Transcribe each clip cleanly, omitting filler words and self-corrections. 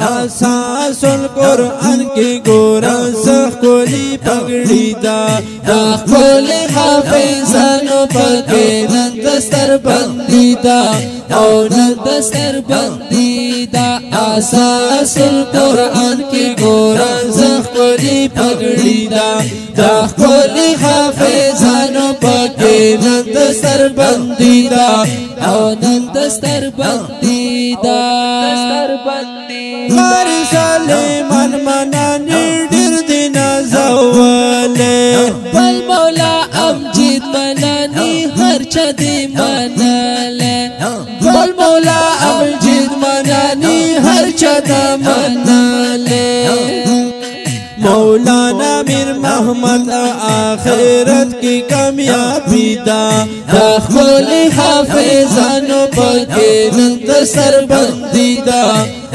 اساس القرآن کی گورا سخولی پگڑی دا خپل حافظانو پکې نن دستر بندي دا او نن دستر بندي دا اساس القرآن کې ګورا زخپلي پګړي دا خپل حافظانو پکې نن دستر بندي دا او نن دستر بندي دا ماری سلیمان منانی ډیر دینا زواله بل مولا امجد منانی هر چا دی مناله بل مولا امجد منانی هر چا دا مناله مولانا میر محمد آخرت کی کامیابی دا خپل حافظانو پکې نن دستر بندي دا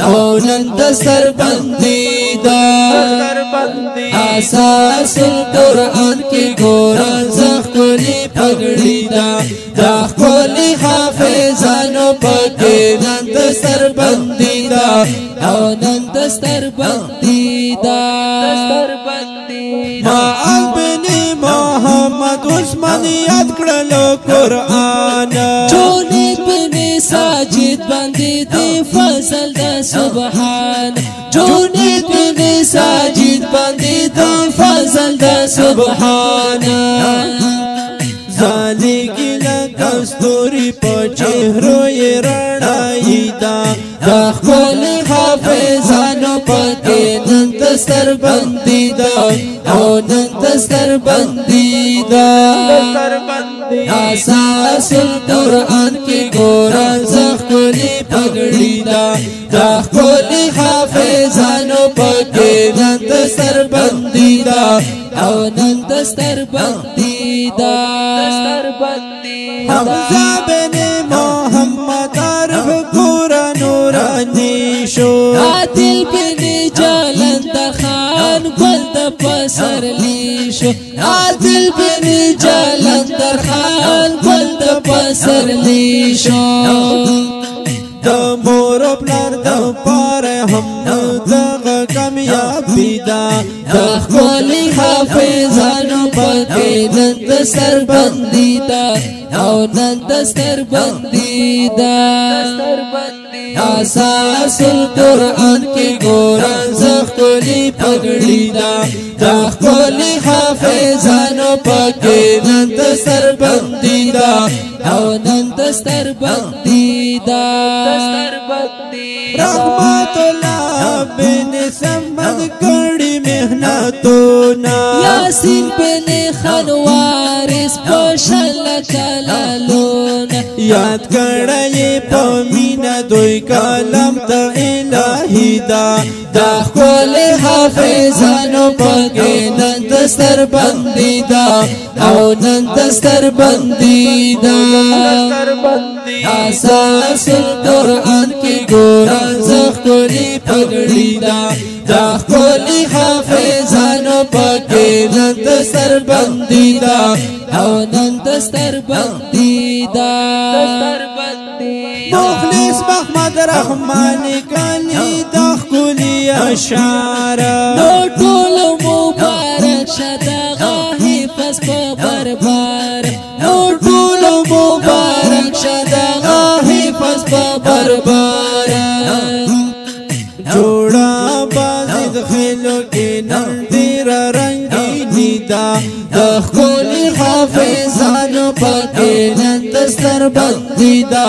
او نن دستر بندي دا اساس القرآن کې ګورا زخپلي پګړي دا خپل حافظانو پکې نن دستر بندي دا او نن دستر بندي دا ما بن محمد عثمان یاد کړلو قرآن جونید بن ساجد باندې دی فضل د سبحان جونید بن ساجد باندې دی فضل د سبحان زالی گیلا کستوری پا چهرو ی رڑائی دا خپل حافظانو پکې نن دستر بندي دا او نن دستر بندي دا اساس القرآن کې ګورا زخپلي پګړي دا خپل حافظانو پکې نن دستر بندي دا او نن دستر بندي دا حمزہ بن محمد عارف گورا نورانی شو عادل بن جالندر خان گل د پسرلی شو عادل بن جالندر خان گل د پسرلی شو د مور پلار د پاره هم دغه کامیابی دا خپل حافظانو پکې نن دستر بندي دا او نن دستر بندي دا اساس القرآن کې ګورا زخپلي پګړي دا خپل حافظانو پکې نن دستر بندي دا او نن دستر بندي دا رحمت الله بن سمد کړي مهنتونه یاسین بن خنوارس پشل کلالونه یاد کړی په مینا دوی کلام ته الهی دا خپل حافظانو پکې نن دستر بندي دا او نن دستر بندي دا اساس القرآن کې ګورا زخپلي پګړي دا خپل حافظانو پکې نن دستر بندي دا او نن دستر بندي دا مخلص محمد رحمان کلی دا خکولی اشعار نو ټول مبارک شدغه حفظ په بربار نو ټول مبارک شدغه حفظ په بربار جوڑا بازی دخلو کی نم دیر رنگینی دا خپل حافظانو پکې نن دستر بندي دا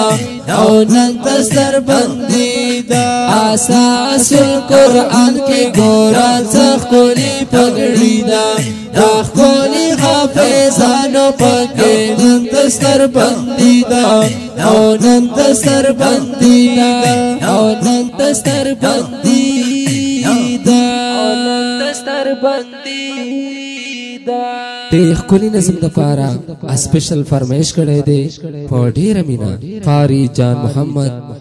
او نن دستر بندي دا اساس القرآن کې ګورا زخپلي پګړي دا خپل حافظانو پکې نن دستر بندي دا او نن دستر بندي دا او نن دستر بندي دا او نن دستر بندي دا د خپل نظم د پاره سپیشل فرمایش کړی دی په ډیره مینا قاری جان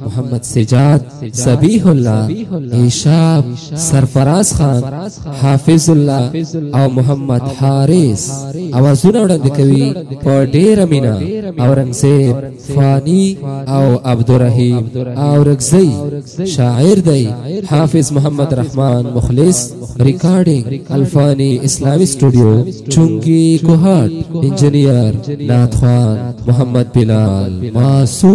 محمد سجاد سبیح الله ایشاب سرفراز خان حافظ الله او محمد حارث اوازونه وړاندې کوي په ډیره مینا اورنګزیب فانی او عبدالرحیم اورګزی شاعر دی حافظ محمد رحمان مخلص ریکارڈنگ الفانی اسلامی स्टूडियो चुंगी कोहाट इंजीनियर नाथ खान मोहम्मद बिलाल मासूम